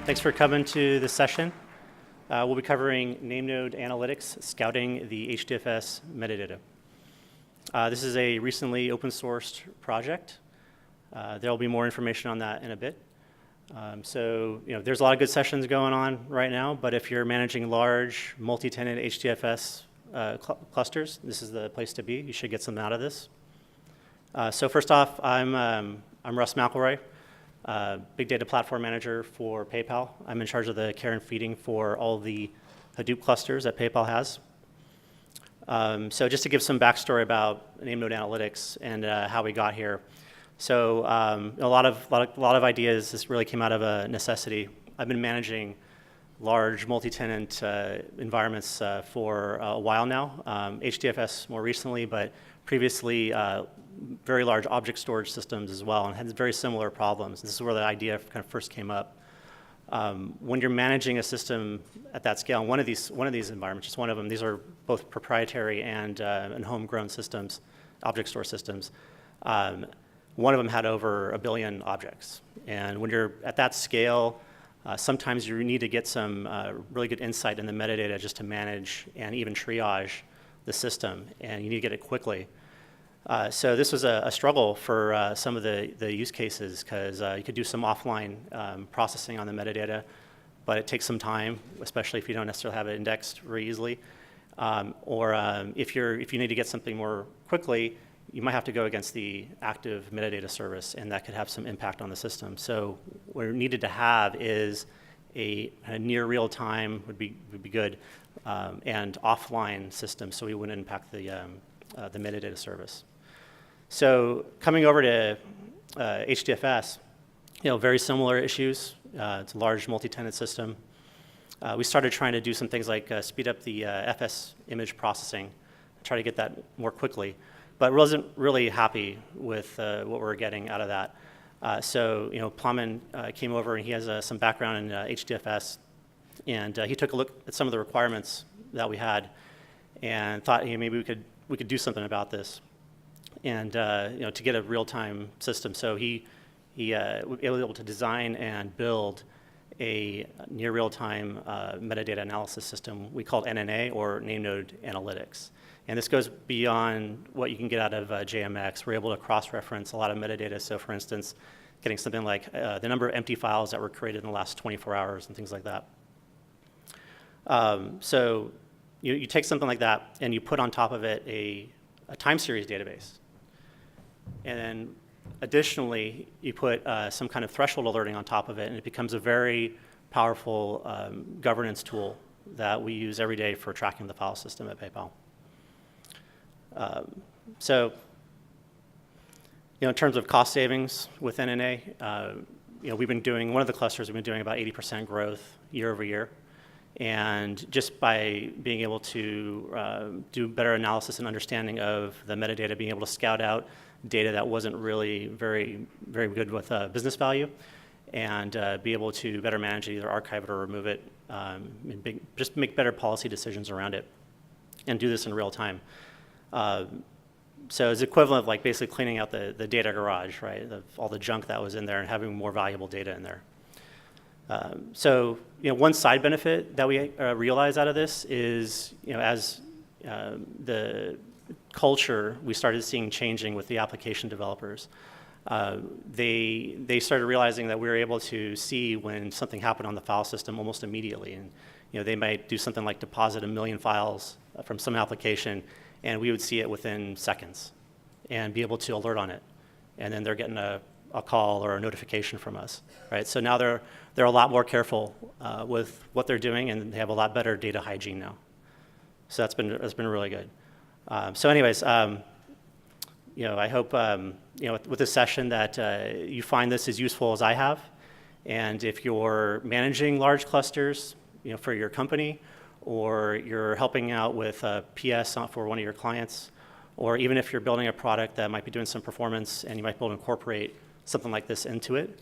Thanks for coming to this session. We'll be covering NameNode analytics, scouting the HDFS metadata. This is a recently open sourced project. There will be more information on that in a bit. There's a lot of good sessions going on right now, but if you're managing large multi-tenant HDFS clusters, this is the place to be. You should get something out of this. So first off, I'm Russ McElroy, Big Data Platform Manager for PayPal. I'm in charge of the care and feeding for all the Hadoop clusters that PayPal has. So just to give some backstory about NameNode analytics and how we got here. So a lot of ideas. This really came out of a necessity. I've been managing large multi-tenant environments for a while now. HDFS more recently, but previously very large object storage systems as well, and had very similar problems. This is where the idea kind of first came up. When you're managing a system at that scale, one of these environments, just one of them, these are both proprietary and homegrown systems, object store systems. One of them had over 1 billion objects. And when you're at that scale, sometimes you need to get some really good insight in the metadata just to manage and even triage the system, and you need to get it quickly. So this was a struggle for some of the use cases, because you could do some offline processing on the metadata, but it takes some time, especially if you don't necessarily have it indexed very easily. If you need to get something more quickly, you might have to go against the active metadata service, and that could have some impact on the system. So what we needed to have is a near real time would be good, and offline system, so we wouldn't impact the metadata service. So coming over to HDFS, very similar issues. It's a large multi-tenant system. We started trying to do some things like speed up the FsImage processing, try to get that more quickly, but wasn't really happy with what we were getting out of that. Plowman came over, and he has some background in HDFS, and he took a look at some of the requirements that we had, and thought, maybe we could do something about this, and to get a real-time system. So he was able to design and build a near real-time metadata analysis system we called NNA, or NameNode Analytics. And this goes beyond what you can get out of JMX. We're able to cross-reference a lot of metadata. So for instance, getting something like the number of empty files that were created in the last 24 hours and things like that. So you take something like that, and you put on top of it a time series database. And then additionally, you put some kind of threshold alerting on top of it, and it becomes a very powerful governance tool that we use every day for tracking the file system at PayPal. In terms of cost savings with NNA, we've been doing, one of the clusters, we've been doing about 80% growth year over year. And just by being able to do better analysis and understanding of the metadata, being able to scout out data that wasn't really very, very good with business value, and be able to better manage it, either archive it or remove it, and just make better policy decisions around it, and do this in real time. So it's equivalent of like basically cleaning out the data garage, right? All the junk that was in there and having more valuable data in there. One side benefit that we realize out of this is, as the culture we started seeing changing with the application developers, they started realizing that we were able to see when something happened on the file system almost immediately. And they might do something like deposit 1 million files from some application, and we would see it within seconds and be able to alert on it. And then they're getting a call or a notification from us, right? So now they're a lot more careful with what they're doing, and they have a lot better data hygiene now. So that's been really good. I hope with this session that you find this as useful as I have. And if you're managing large clusters, for your company, or you're helping out with PS for one of your clients, or even if you're building a product that might be doing some performance and you might be able to incorporate something like this into it,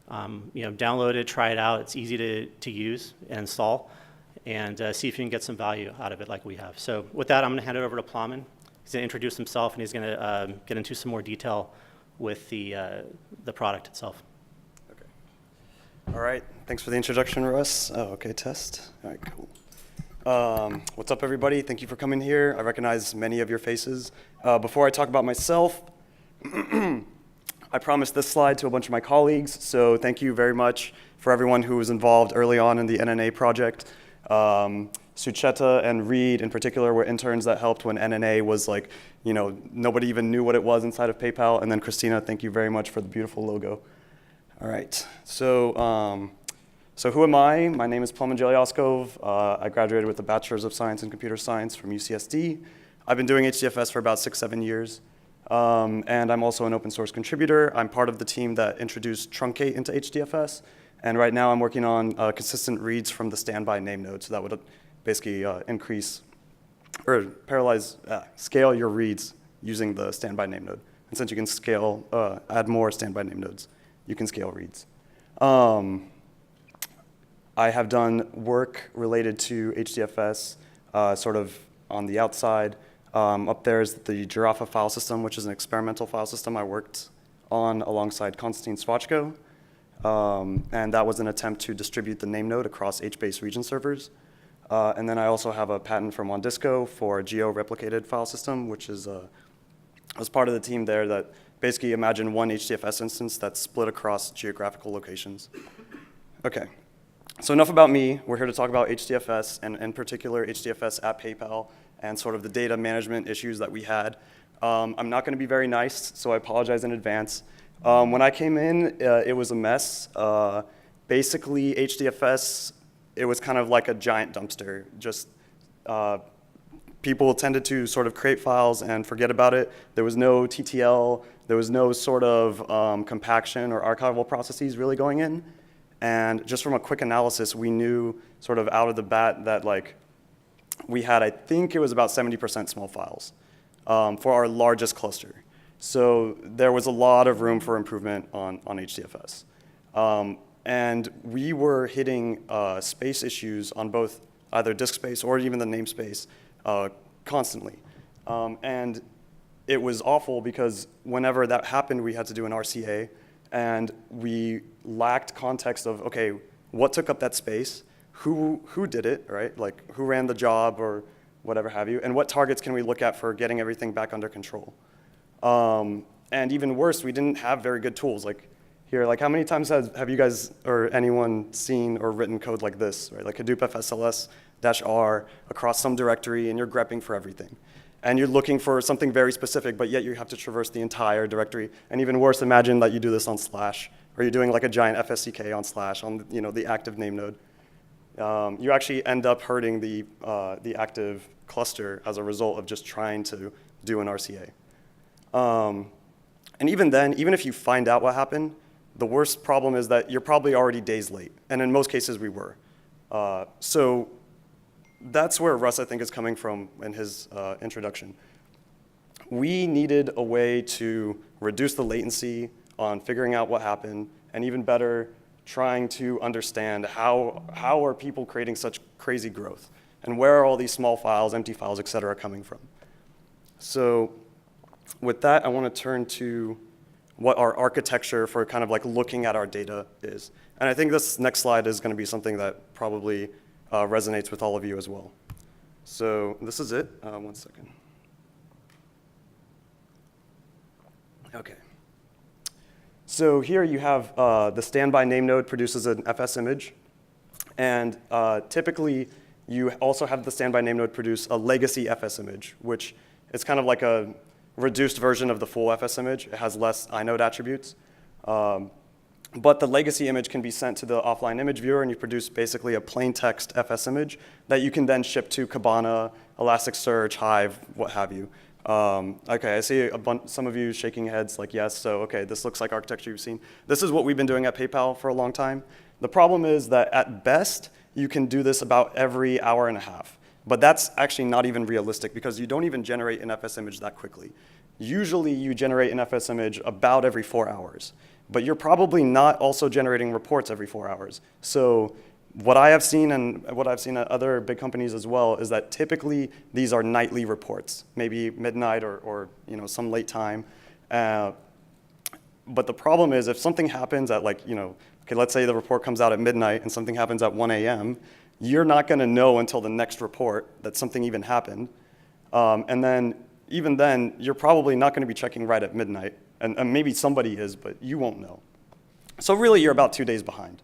download it, try it out. It's easy to use and install, and see if you can get some value out of it like we have. So with that, I'm going to hand it over to Plowman. He's going to introduce himself, and he's going to get into some more detail with the product itself. Okay. All right, thanks for the introduction, Russ. Oh, okay, test. All right, cool. What's up, everybody? Thank you for coming here. I recognize many of your faces. Before I talk about myself, I promised this slide to a bunch of my colleagues, so thank you very much for everyone who was involved early on in the NNA project. Sucheta and Reed in particular were interns that helped when NNA was like, nobody even knew what it was inside of PayPal. And then Christina, thank you very much for the beautiful logo. All right, so who am I? My name is Plamen Jelyaskov. I graduated with a Bachelor's of Science in Computer Science from UCSD. I've been doing HDFS for about 6-7 years. And I'm also an open source contributor. I'm part of the team that introduced Truncate into HDFS. And right now I'm working on consistent reads from the Standby NameNode. So that would basically increase or scale your reads using the Standby NameNode. And since you can scale, add more Standby NameNodes, you can scale reads. I have done work related to HDFS sort of on the outside. Up there is the Giraffe file system, which is an experimental file system I worked on alongside Konstantin Swachko. And that was an attempt to distribute the NameNode across HBase region servers. And then I also have a patent from WANDisco for a geo-replicated file system, which is I was part of the team there that basically imagine one HDFS instance that's split across geographical locations. Okay, so enough about me. We're here to talk about HDFS, and in particular HDFS at PayPal, and sort of the data management issues that we had. I'm not going to be very nice, so I apologize in advance. When I came in, it was a mess. Basically, HDFS, it was kind of like a giant dumpster. Just people tended to sort of create files and forget about it. There was no TTL. There was no sort of compaction or archival processes really going in. And just from a quick analysis, we knew sort of out of the bat that we had, I think it was about 70% small files for our largest cluster. So there was a lot of room for improvement on HDFS. And we were hitting space issues on both either disk space or even the namespace constantly. And it was awful because whenever that happened, we had to do an RCA. And we lacked context of, OK, what took up that space? Who did it, right? Like, who ran the job or whatever have you? And what targets can we look at for getting everything back under control? And even worse, we didn't have very good tools. Like here, how many times have you guys or anyone seen or written code like this, right? Like Hadoop FSLS-R across some directory, and you're grepping for everything. And you're looking for something very specific, but yet you have to traverse the entire directory. And even worse, imagine that you do this on Slash, or you're doing like a giant FSCK on Slash on the active NameNode. You actually end up hurting the active cluster as a result of just trying to do an RCA. And even then, even if you find out what happened, the worst problem is that you're probably already days late. And in most cases, we were. So that's where Russ, I think, is coming from in his introduction. We needed a way to reduce the latency on figuring out what happened, and even better, trying to understand how are people creating such crazy growth, and where are all these small files, empty files, et cetera, coming from. So with that, I want to turn to what our architecture for kind of looking at our data is. And I think this next slide is going to be something that probably resonates with all of you as well. So this is it. 1 second. OK. So here you have the Standby NameNode produces an FsImage. And typically, you also have the Standby NameNode produce a legacy FsImage, which is kind of like a reduced version of the full FsImage. It has less inode attributes. But the legacy image can be sent to the OfflineImageViewer, and you produce basically a plaintext FsImage that you can then ship to Kibana, ElasticSearch, Hive, what have you. OK, I see some of you shaking heads like yes, so OK, this looks like architecture you've seen. This is what we've been doing at PayPal for a long time. The problem is that at best, you can do this about every hour and a half. But that's actually not even realistic because you don't even generate an FsImage that quickly. Usually, you generate an FsImage about every 4 hours. But you're probably not also generating reports every 4 hours. So what I have seen and what I've seen at other big companies as well is that typically these are nightly reports, maybe midnight or some late time. But the problem is if something happens at OK, okay, let's say the report comes out at midnight and something happens at 1 a.m., you're not going to know until the next report that something even happened. And then, even then, you're probably not going to be checking right at midnight. And maybe somebody is, but you won't know. So really, you're about 2 days behind.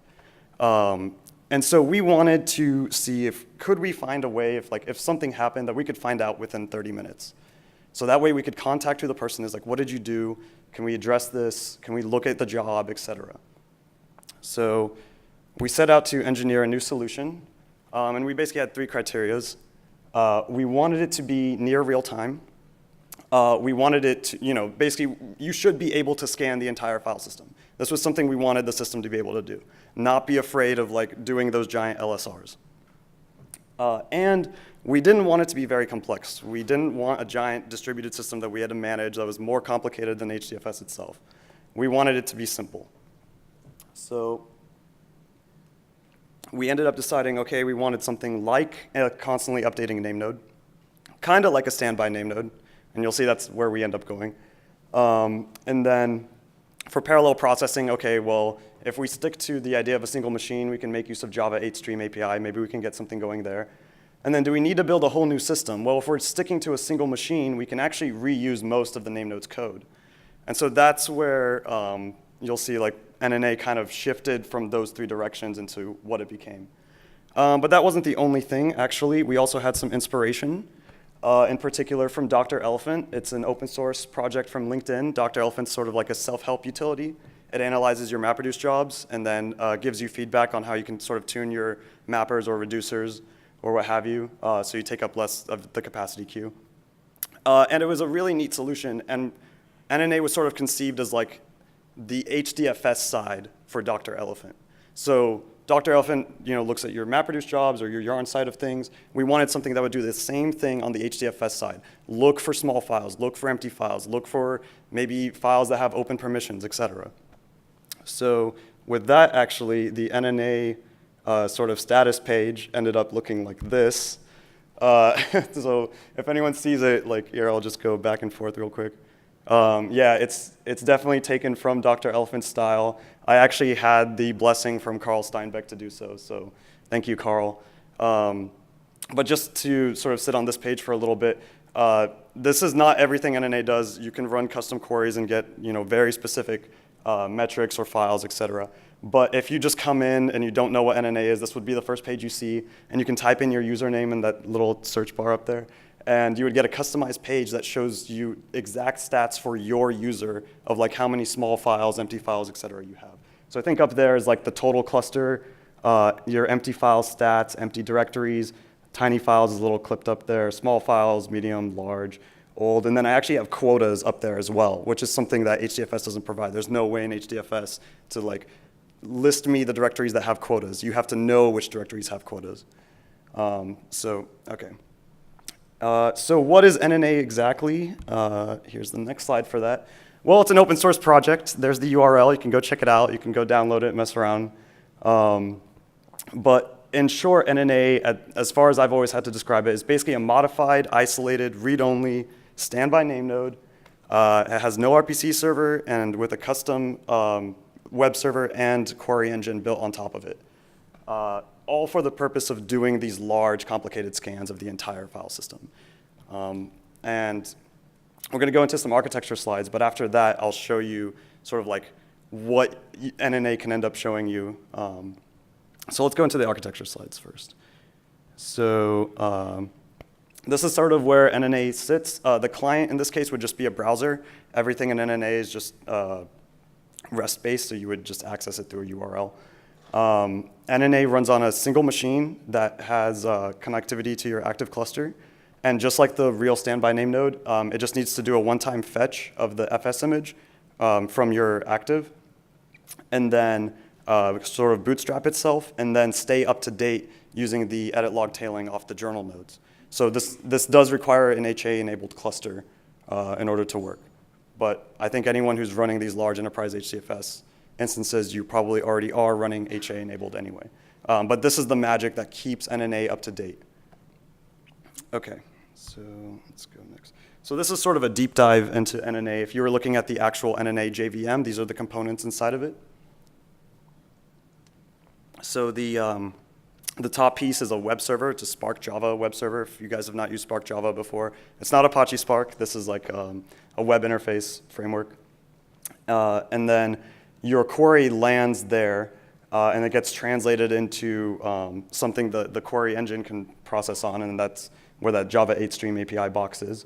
And so we wanted to see could we find a way, if something happened, that we could find out within 30 minutes. So that way we could contact who the person is, what did you do? Can we address this? Can we look at the job, et cetera? So we set out to engineer a new solution. And we basically had 3 criteria. We wanted it to be near real time. We wanted it to, basically, you should be able to scan the entire file system. This was something we wanted the system to be able to do. Not be afraid of doing those giant LSRs. And we didn't want it to be very complex. We didn't want a giant distributed system that we had to manage that was more complicated than HDFS itself. We wanted it to be simple. So we ended up deciding, okay, we wanted something like a constantly updating NameNode, kind of like a Standby NameNode, and you'll see that's where we end up going. And then for parallel processing, okay, well, if we stick to the idea of a single machine, we can make use of Java 8 Stream API. Maybe we can get something going there. And then do we need to build a whole new system? Well, if we're sticking to a single machine, we can actually reuse most of the NameNode's code. And so that's where you'll see NNA kind of shifted from those 3 directions into what it became. But that wasn't the only thing, actually. We also had some inspiration, in particular from Dr. Elephant. It's an open source project from LinkedIn. Dr. Elephant's sort of like a self-help utility. It analyzes your MapReduce jobs and then gives you feedback on how you can sort of tune your mappers or reducers or what have you, so you take up less of the capacity queue. And it was a really neat solution. And NNA was sort of conceived as the HDFS side for Dr. Elephant. So Dr. Elephant looks at your MapReduce jobs or your Yarn side of things. We wanted something that would do the same thing on the HDFS side. Look for small files, look for empty files, look for maybe files that have open permissions, et cetera. So with that, actually, the NNA sort of status page ended up looking like this. So if anyone sees it, here, I'll just go back and forth real quick. Yeah, it's definitely taken from Dr. Elephant's style. I actually had the blessing from Carl Steinbeck to do so thank you, Carl. But just to sort of sit on this page for a little bit, this is not everything NNA does. You can run custom queries and get very specific metrics or files, et cetera. But if you just come in and you don't know what NNA is, this would be the first page you see, and you can type in your username in that little search bar up there. And you would get a customized page that shows you exact stats for your user of how many small files, empty files, et cetera, you have. So I think up there is the total cluster, your empty file stats, empty directories, tiny files is a little clipped up there, small files, medium, large, old. And then I actually have quotas up there as well, which is something that HDFS doesn't provide. There's no way in HDFS to list me the directories that have quotas. You have to know which directories have quotas. Okay. So what is NNA exactly? Here's the next slide for that. Well, it's an open source project. There's the URL. You can go check it out. You can go download it, mess around. But in short, NNA, as far as I've always had to describe it, is basically a modified, isolated, read-only standby NameNode. It has no RPC server and with a custom web server and query engine built on top of it. All for the purpose of doing these large, complicated scans of the entire file system. And we're going to go into some architecture slides, but after that, I'll show you sort of what NNA can end up showing you. So let's go into the architecture slides first. So this is sort of where NNA sits. The client in this case would just be a browser. Everything in NNA is just REST-based, so you would just access it through a URL. NNA runs on a single machine that has connectivity to your active cluster. And just like the real Standby NameNode, it just needs to do a one-time fetch of the FsImage from your active, and then sort of bootstrap itself, and then stay up to date using the edit log tailing off the JournalNodes. So this does require an HA-enabled cluster in order to work. But I think anyone who's running these large enterprise HDFS instances, you probably already are running HA-enabled anyway. But this is the magic that keeps NNA up to date. Okay, so let's go next. So this is sort of a deep dive into NNA. If you were looking at the actual NNA JVM, these are the components inside of it. So the top piece is a web server. It's a Spark Java web server. If you guys have not used Spark Java before, it's not Apache Spark. This is like a web interface framework. And then your query lands there, and it gets translated into something the query engine can process on, and that's where that Java 8 Stream API box is.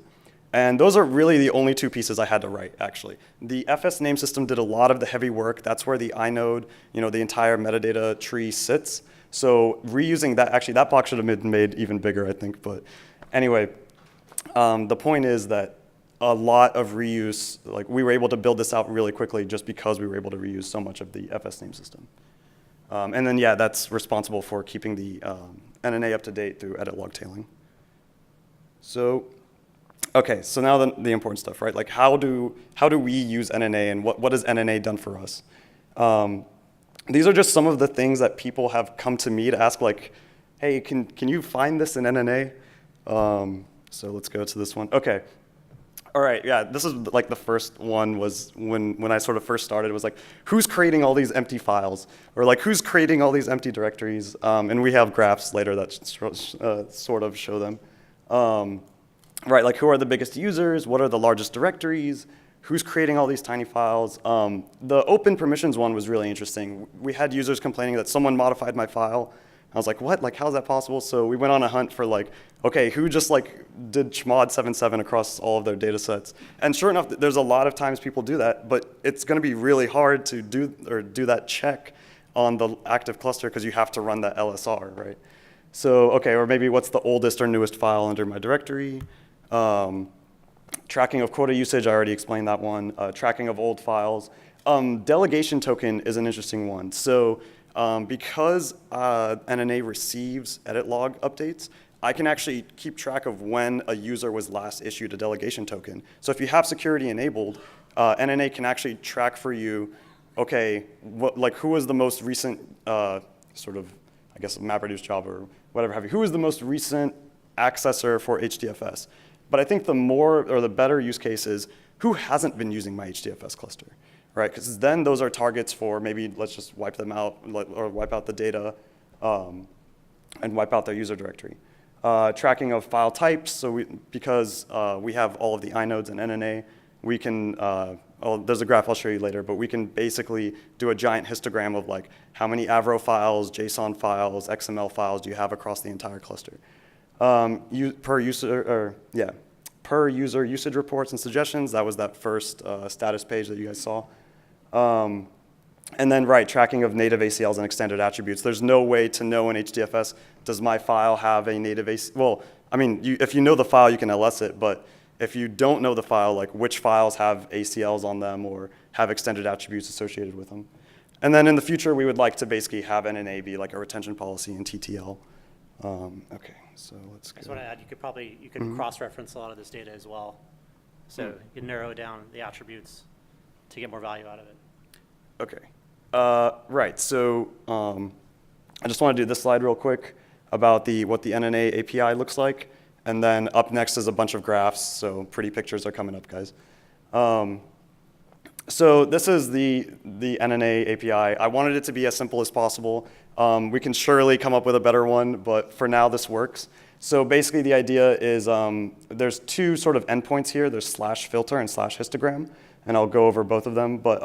And those are really the only two pieces I had to write, actually. The FS name system did a lot of the heavy work. That's where the inode, the entire metadata tree sits. So reusing that, actually, that box should have been made even bigger, I think. But anyway, the point is that a lot of reuse, like we were able to build this out really quickly just because we were able to reuse so much of the FS name system. And then, yeah, that's responsible for keeping the NNA up to date through edit log tailing. So, okay, so now the important stuff, right? Like how do we use NNA, and what has NNA done for us? These are just some of the things that people have come to me to ask, like, hey, can you find this in NNA? So let's go to this one. Okay. All right, yeah, this is like the first one was when I sort of first started, it was like, who's creating all these empty files? Or like, who's creating all these empty directories? And we have graphs later that sort of show them. Right, like who are the biggest users? What are the largest directories? Who's creating all these tiny files? The open permissions one was really interesting. We had users complaining that someone modified my file. I was like, what? Like, how's that possible? So we went on a hunt for like, okay, who just like did chmod 7.7 across all of their data sets? And sure enough, there's a lot of times people do that, but it's gonna be really hard to do that check on the active cluster because you have to run that LSR, right? So, okay, or maybe what's the oldest or newest file under my directory? Tracking of quota usage, I already explained that one. Tracking of old files. Delegation token is an interesting one. So because NNA receives edit log updates, I can actually keep track of when a user was last issued a delegation token. So if you have security enabled, NNA can actually track for you, okay, who was the most recent sort of, I guess, MapReduce Java or whatever have you. Who was the most recent accessor for HDFS? But I think the more or the better use case is who hasn't been using my HDFS cluster, right? Because then those are targets for maybe let's just wipe them out or wipe out the data and wipe out their user directory. Tracking of file types. So because we have all of the inodes and NNA, we can, there's a graph I'll show you later, but we can basically do a giant histogram of like how many Avro files, JSON files, XML files do you have across the entire cluster. Per user usage reports and suggestions. That was that first status page that you guys saw. And then, right, tracking of native ACLs and extended attributes. There's no way to know in HDFS, does my file have a native ACL? Well, I mean, if you know the file, you can LS it, but if you don't know the file, like which files have ACLs on them or have extended attributes associated with them. And then in the future, we would like to basically have NNA be like a retention policy in TTL. Okay, so let's go. I just want to add, you could cross-reference a lot of this data as well. So you can narrow down the attributes to get more value out of it. Okay, right, so I just want to do this slide real quick about what the NNA API looks like. And then up next is a bunch of graphs, so pretty pictures are coming up, guys. So this is the NNA API. I wanted it to be as simple as possible. We can surely come up with a better one, but for now this works. So basically the idea is there's two sort of endpoints here. There's /filter and /histogram, and I'll go over both of them. But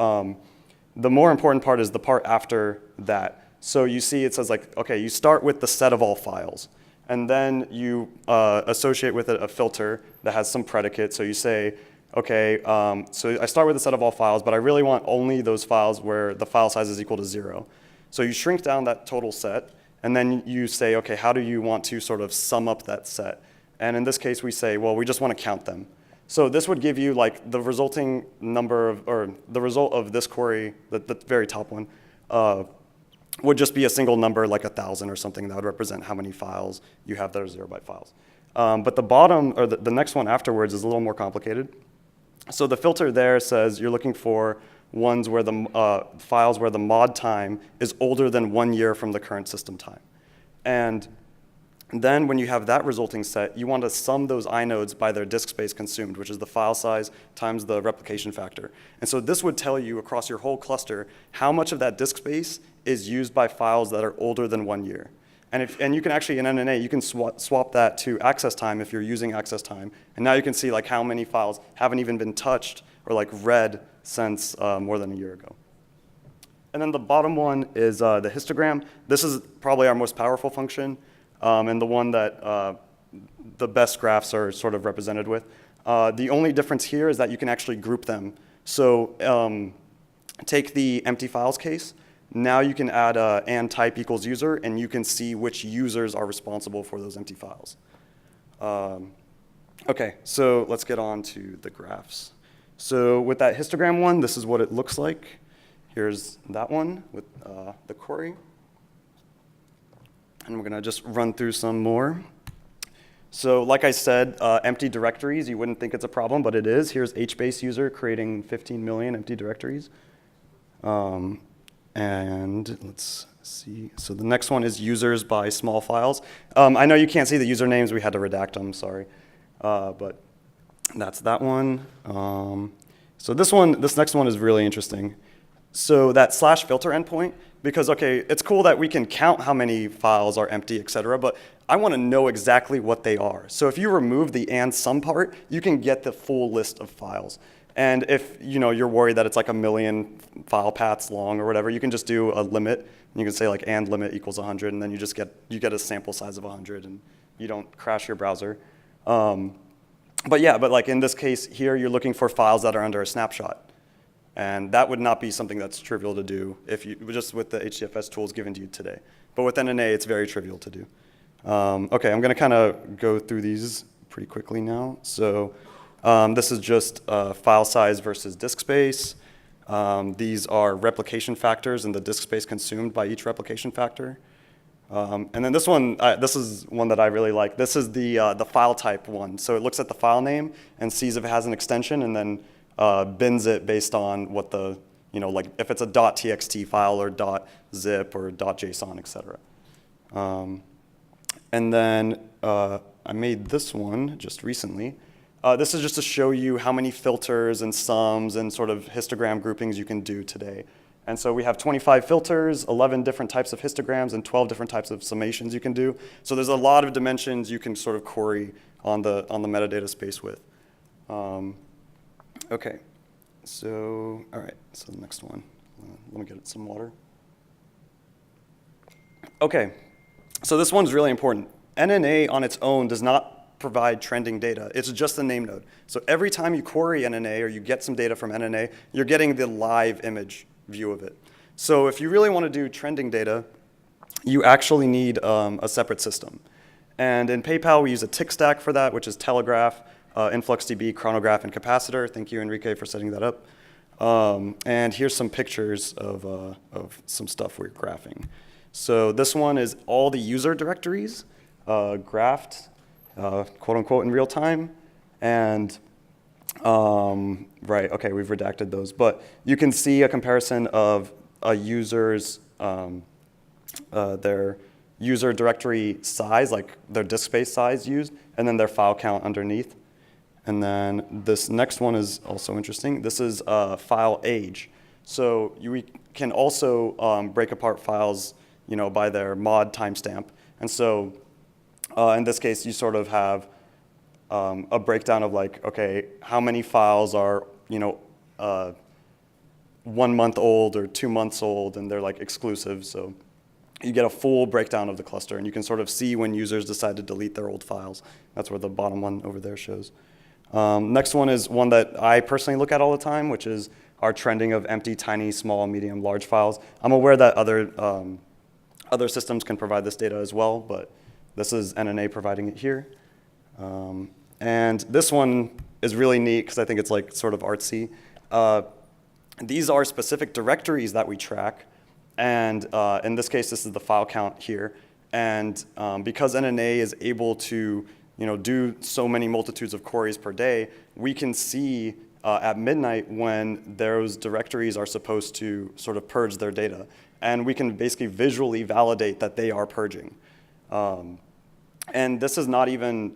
the more important part is the part after that. So you see it says like, okay, you start with the set of all files. And then you associate with it a filter that has some predicate. So you say, okay, so I start with a set of all files, but I really want only those files where the file size is equal to 0. So you shrink down that total set, and then you say, okay, how do you want to sort of sum up that set? And in this case, we say, well, we just want to count them. So this would give you like the resulting number of, or the result of this query, the very top one, would just be a single number like 1,000 or something that would represent how many files you have that are 0-byte files. But the bottom, or the next one afterwards is a little more complicated. So the filter there says you're looking for ones where the files where the mod time is older than 1 year from the current system time. And Then when you have that resulting set, you want to sum those inodes by their disk space consumed, which is the file size times the replication factor. And so this would tell you across your whole cluster how much of that disk space is used by files that are older than 1 year. And you can actually, in NNA, you can swap that to access time if you're using access time. And now you can see like how many files haven't even been touched or like read since more than a year ago. And then the bottom one is the histogram. This is probably our most powerful function. And the one that the best graphs are sort of represented with. The only difference here is that you can actually group them. So take the empty files case. Now you can add and type equals user, and you can see which users are responsible for those empty files. OK, so let's get on to the graphs. So with that histogram one, this is what it looks like. Here's that one with the query. And we're going to just run through some more. So like I said, empty directories, you wouldn't think it's a problem, but it is. Here's HBase user creating 15 million empty directories. And let's see. So the next one is users by small files. I know you can't see the usernames. We had to redact them, sorry. But that's that one. So this next one is really interesting. So that /filter endpoint, because, OK, it's cool that we can count how many files are empty, et cetera, but I want to know exactly what they are. So if you remove the and sum part, you can get the full list of files. And if you're worried that it's like 1 million file paths long or whatever, you can just do a limit. And you can say like and limit equals 100, and then you just get a sample size of 100, and you don't crash your browser. But yeah, but like in this case here, you're looking for files that are under a snapshot. And that would not be something that's trivial to do if you just with the HDFS tools given to you today. But with NNA, it's very trivial to do. OK, I'm going to kind of go through these pretty quickly now. So this is just file size versus disk space. These are replication factors and the disk space consumed by each replication factor. And then this one, this is one that I really like. This is the file type one. So it looks at the file name and sees if it has an extension, and then bins it based on what the, like if it's a .txt file or .zip or .json, et cetera. And then I made this one just recently. This is just to show you how many filters and sums and sort of histogram groupings you can do today. And so we have 25 filters, 11 different types of histograms, and 12 different types of summations you can do. So there's a lot of dimensions you can sort of query on the metadata space with. OK, so all right, so the next one. Let me get some water. OK, so this one's really important. NNA on its own does not provide trending data. It's just a name node. So every time you query NNA or you get some data from NNA, you're getting the live image view of it. So if you really want to do trending data, you actually need a separate system. And in PayPal, we use a tick stack for that, which is Telegraph, InfluxDB, Chronograph, and Capacitor. Thank you, Enrique, for setting that up. And here's some pictures of some stuff we're graphing. So this one is all the user directories graphed, quote unquote, in real time. And right, OK, we've redacted those. But you can see a comparison of a user's their user directory size, like their disk space size used, and then their file count underneath. And then this next one is also interesting. This is file age. So we can also break apart files by their mod timestamp. And so in this case, you sort of have a breakdown of like, OK, how many files are 1 month old or 2 months old, and they're like exclusive. So you get a full breakdown of the cluster, and you can sort of see when users decide to delete their old files. That's where the bottom one over there shows. Next one is one that I personally look at all the time, which is our trending of empty, tiny, small, medium, large files. I'm aware that other systems can provide this data as well, but this is NNA providing it here. And this one is really neat because I think it's like sort of artsy. These are specific directories that we track. And in this case, this is the file count here. And because NNA is able to do so many multitudes of queries per day, we can see at midnight when those directories are supposed to sort of purge their data. And we can basically visually validate that they are purging. And this is not even,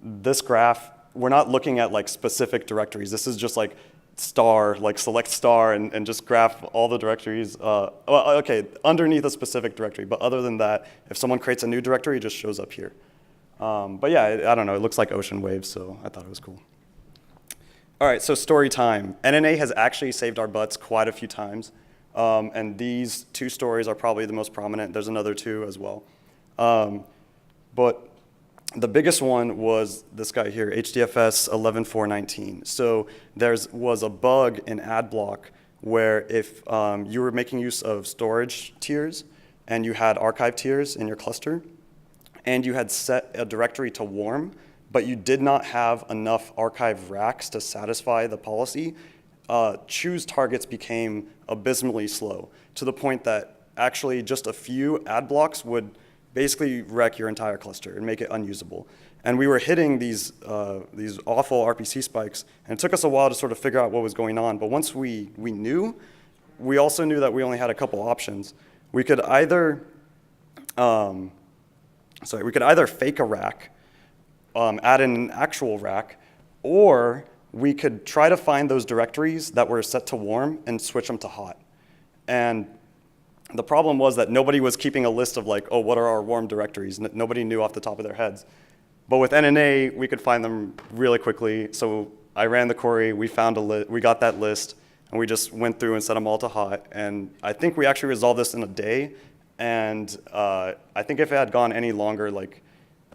this graph, we're not looking at like specific directories. This is just like star, like select star and just graph all the directories. Well, okay, underneath a specific directory. But other than that, if someone creates a new directory, it just shows up here. But yeah, I don't know, it looks like ocean waves, so I thought it was cool. All right, so story time. NNA has actually saved our butts quite a few times. And these two stories are probably the most prominent. There's another two as well. But the biggest one was this guy here, HDFS 11.4.19. So there was a bug in AdBlock where if you were making use of storage tiers and you had archive tiers in your cluster, and you had set a directory to warm, but you did not have enough archive racks to satisfy the policy, choose targets became abysmally slow, to the point that actually just a few ad blocks would basically wreck your entire cluster and make it unusable. And we were hitting these awful RPC spikes, and it took us a while to sort of figure out what was going on. But once we knew, we also knew that we only had a couple options. We could either fake a rack, add in an actual rack, or we could try to find those directories that were set to warm and switch them to hot. And the problem was that nobody was keeping a list of like, oh, what are our warm directories? Nobody knew off the top of their heads. But with NNA, we could find them really quickly. So I ran the query, we got that list, and we just went through and set them all to hot. And I think we actually resolved this in a day. And I think if it had gone any longer, like,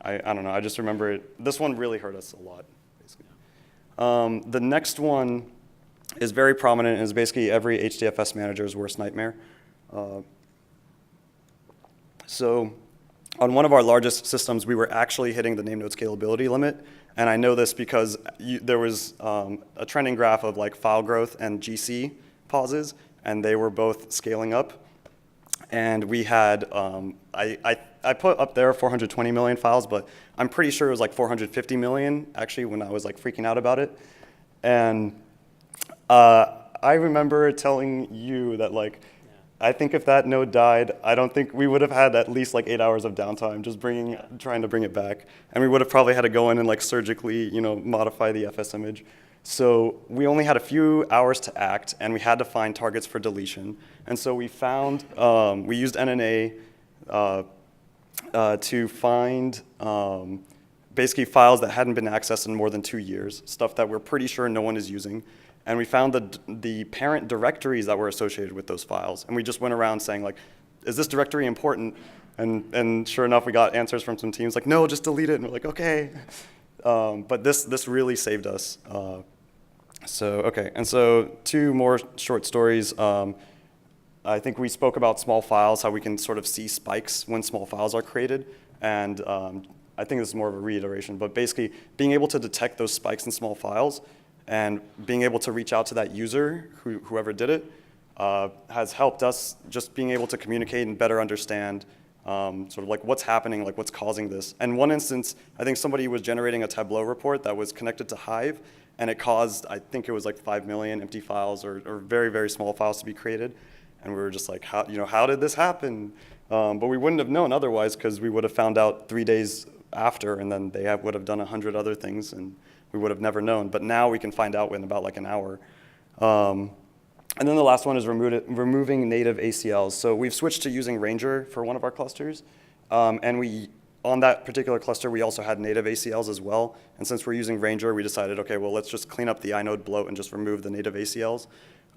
I don't know, I just remember this one really hurt us a lot, basically. The next one is very prominent and is basically every HDFS manager's worst nightmare. So on one of our largest systems, we were actually hitting the NameNode scalability limit. And I know this because there was a trending graph of like file growth and GC pauses, and they were both scaling up. And we had, I put up there 420 million files, but I'm pretty sure it was like 450 million, actually, when I was like freaking out about it. And I remember telling you that like, I think if that node died, I don't think we would have had at least like 8 hours of downtime just trying to bring it back. And we would have probably had to go in and like surgically, modify the FsImage. So we only had a few hours to act, and we had to find targets for deletion. And so we found, we used NNA to find basically files that hadn't been accessed in more than 2 years, stuff that we're pretty sure no one is using. And we found the parent directories that were associated with those files. And we just went around saying, like, is this directory important? And sure enough, we got answers from some teams like, no, just delete it. And we're like, okay. But this really saved us. And so 2 more short stories. I think we spoke about small files, how we can sort of see spikes when small files are created. And I think this is more of a reiteration, but basically being able to detect those spikes in small files and being able to reach out to that user, whoever did it, has helped us just being able to communicate and better understand sort of like what's happening, like what's causing this. And one instance, I think somebody was generating a Tableau report that was connected to Hive, and it caused, I think it was like 5 million empty files or very, very small files to be created. And we were just like, how did this happen? But we wouldn't have known otherwise, because we would have found out 3 days after, and then they would have done 100 other things, and we would have never known. But now we can find out in about like an hour. And then the last one is removing native ACLs. So we've switched to using Ranger for one of our clusters. And on that particular cluster, we also had native ACLs as well. And since we're using Ranger, we decided, okay, well, let's just clean up the inode bloat and just remove the native ACLs.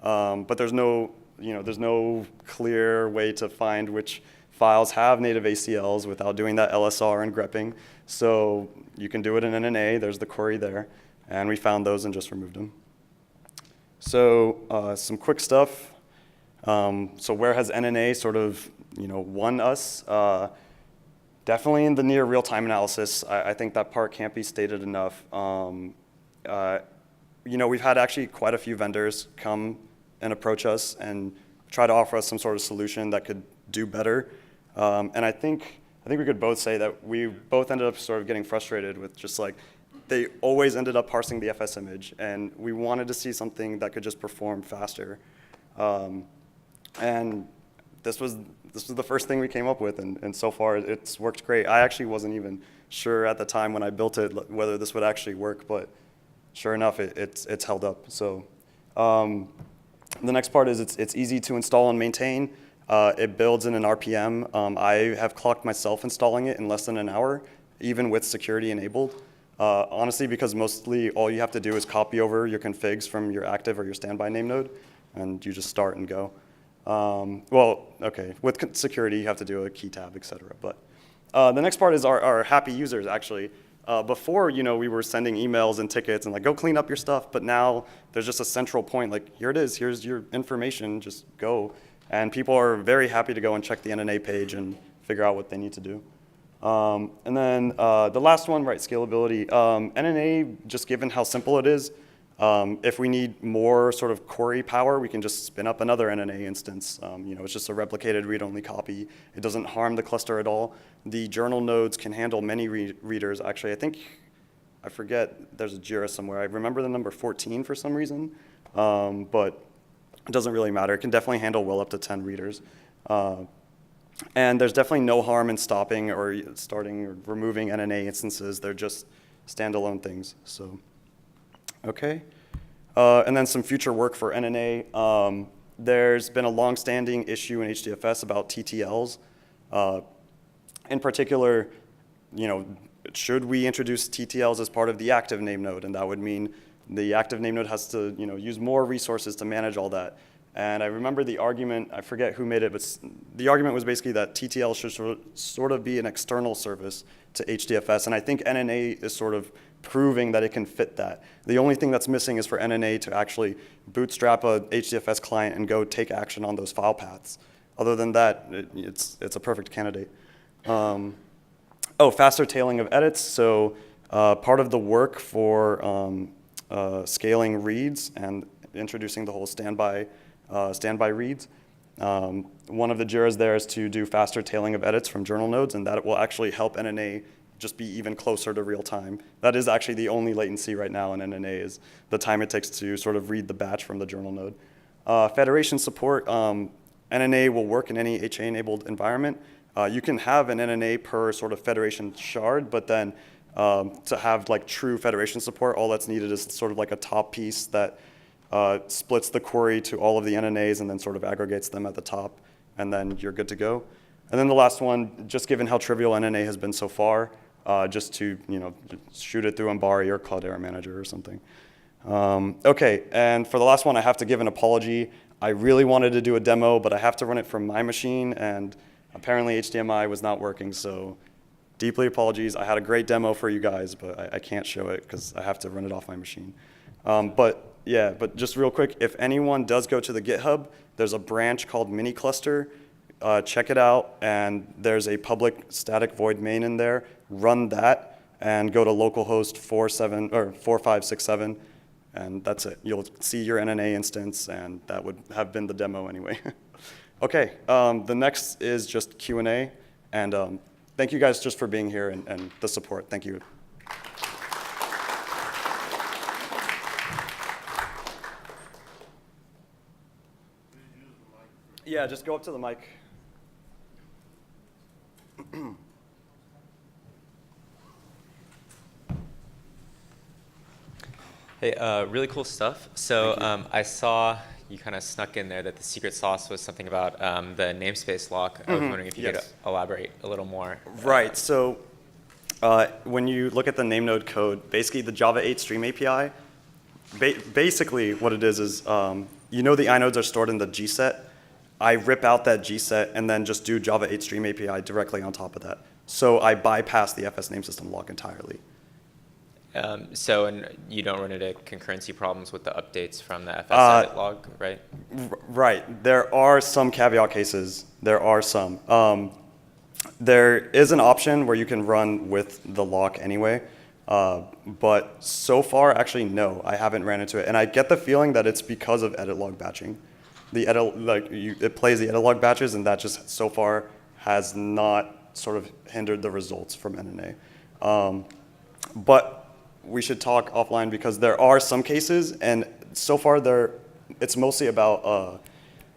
But there's no clear way to find which files have native ACLs without doing that LSR and grepping. So you can do it in NNA. There's the query there. And we found those and just removed them. So some quick stuff. So where has NNA sort of won us? Definitely in the near real-time analysis. I think that part can't be stated enough. We've had actually quite a few vendors come and approach us and try to offer us some sort of solution that could do better. And I think we could both say that we both ended up sort of getting frustrated with just like, they always ended up parsing the FsImage, and we wanted to see something that could just perform faster. And this was the first thing we came up with, and so far it's worked great. I actually wasn't even sure at the time when I built it whether this would actually work, but sure enough, it's held up. So the next part is it's easy to install and maintain. It builds in an RPM. I have clocked myself installing it in less than an hour, even with security enabled. Honestly, because mostly all you have to do is copy over your configs from your active or your standby name node, and you just start and go. Well, okay, with security, you have to do a key tab, et cetera. But the next part is our happy users, actually. Before, we were sending emails and tickets and like, go clean up your stuff, but now there's just a central point, like, here it is, here's your information, just go. And people are very happy to go and check the NNA page and figure out what they need to do. And then the last one, right, scalability. NNA, just given how simple it is, if we need more sort of query power, we can just spin up another NNA instance. It's just a replicated read-only copy. It doesn't harm the cluster at all. The JournalNodes can handle many readers. Actually, I forget, there's a JIRA somewhere. I remember the number 14 for some reason, but it doesn't really matter. It can definitely handle well up to 10 readers. And there's definitely no harm in stopping or starting or removing NNA instances. They're just standalone things. So, okay. And then some future work for NNA. There's been a long-standing issue in HDFS about TTLs. In particular, should we introduce TTLs as part of the active name node? And that would mean the active name node has to use more resources to manage all that. And I remember the argument, I forget who made it, but the argument was basically that TTL should sort of be an external service to HDFS. And I think NNA is sort of proving that it can fit that. The only thing that's missing is for NNA to actually bootstrap a HDFS client and go take action on those file paths. Other than that, it's a perfect candidate. Faster tailing of edits. So part of the work for scaling reads and introducing the whole standby reads. One of the JIRAs there is to do faster tailing of edits from JournalNodes, and that will actually help NNA just be even closer to real time. That is actually the only latency right now in NNA is the time it takes to sort of read the batch from the JournalNode. Federation support, NNA will work in any HA-enabled environment. You can have an NNA per sort of federation shard, but then to have like true federation support, all that's needed is sort of like a top piece that splits the query to all of the NNAs and then sort of aggregates them at the top, and then you're good to go. And then the last one, just given how trivial NNA has been so far, just to shoot it through Ambari or Cloudera Manager or something. Okay, and for the last one, I have to give an apology. I really wanted to do a demo, but I have to run it from my machine, and apparently HDMI was not working, so deeply apologies. I had a great demo for you guys, but I can't show it because I have to run it off my machine. But just real quick, if anyone does go to the GitHub, there's a branch called mini cluster. Check it out, and there's a public static void main in there. Run that, and go to localhost 4567, and that's it. You'll see your NNA instance, and that would have been the demo anyway. Okay, the next is just Q&A, and thank you guys just for being here and the support. Thank you. Yeah, just go up to the mic. Hey, really cool stuff. So I saw you kind of snuck in there that the secret sauce was something about the namespace lock. I was wondering if you could elaborate a little more. Right, so when you look at the NameNode code, basically the Java 8 Stream API, basically what it is the inodes are stored in the gset. I rip out that gset and then just do Java 8 Stream API directly on top of that. So I bypass the FS name system lock entirely. And you don't run into concurrency problems with the updates from the FS edit log, right? Right. There are some caveat cases. There are some. There is an option where you can run with the lock anyway. But so far, actually, no, I haven't ran into it. And I get the feeling that it's because of edit log batching. It plays the edit log batches, and that just so far has not sort of hindered the results from NNA. But we should talk offline because there are some cases, and so far it's mostly about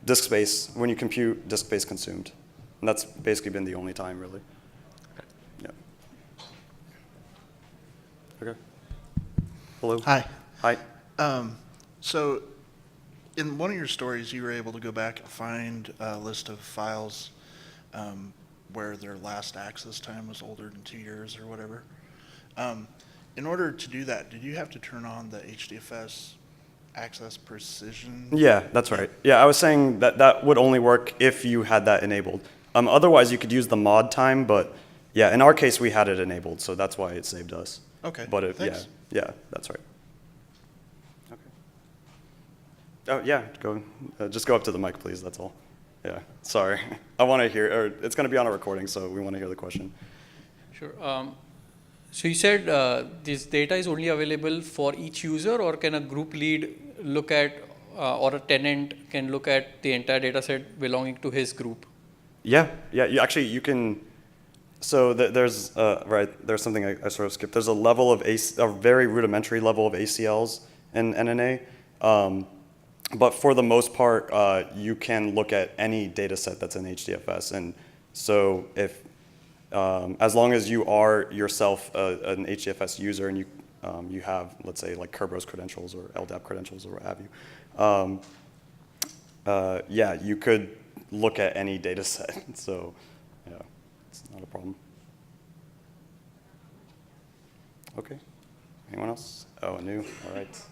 disk space, when you compute, disk space consumed. And that's basically been the only time, really. Yeah. Okay. Hello. Hi. Hi. So in one of your stories, you were able to go back and find a list of files where their last access time was older than 2 years or whatever. In order to do that, did you have to turn on the HDFS access precision? Yeah, that's right. Yeah, I was saying that that would only work if you had that enabled. Otherwise, you could use the mod time, but yeah, in our case, we had it enabled, so that's why it saved us. Okay, But thanks. yeah, that's right. Okay. Oh yeah, go. Just go up to the mic, please. That's all. Yeah, sorry. I want to hear, or it's going to be on a recording, so we want to hear the question. Sure. So you said this data is only available for each user, or can a group lead look at, or a tenant can look at the entire data set belonging to his group? Yeah. You can. So there's there's something I sort of skipped. There's a level of a very rudimentary level of ACLs in NNA, but for the most part, you can look at any data set that's in HDFS. And so if as long as you are yourself an HDFS user and you have, let's say, like Kerberos credentials or LDAP credentials or what have you, yeah, you could look at any data set. So yeah, it's not a problem. Okay. Anyone else? Oh, new. All right.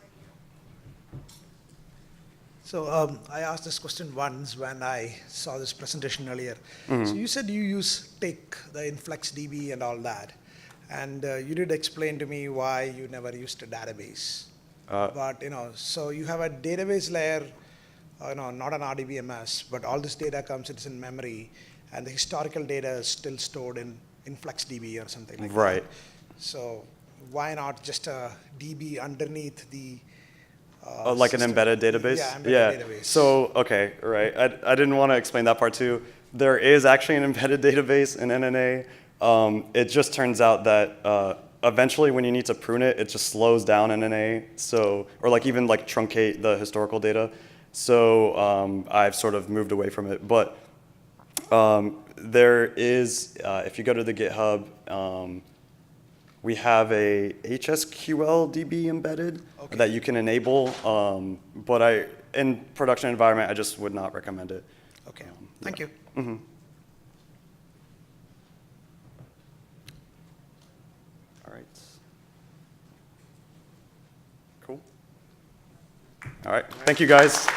So I asked this question once when I saw this presentation earlier. So you said you take the InfluxDB and all that, and you did explain to me why you never used a database. But so you have a database layer, not an RDBMS, but all this data it's in memory, and the historical data is still stored in InfluxDB or something like that. Right. So why not just a DB underneath the like system? an embedded database? Yeah, embedded database. So, okay, right. I didn't want to explain that part too. There is actually an embedded database in NNA. It just turns out that eventually when you need to prune it, it just slows down NNA. So, or like even like truncate the historical data. So I've sort of moved away from it. But there is, if you go to the GitHub, we have a HSQL DB embedded that you can enable, but in production environment, I just would not recommend it. Okay, thank you. Mm-hmm. All right. Cool. All right, thank you guys.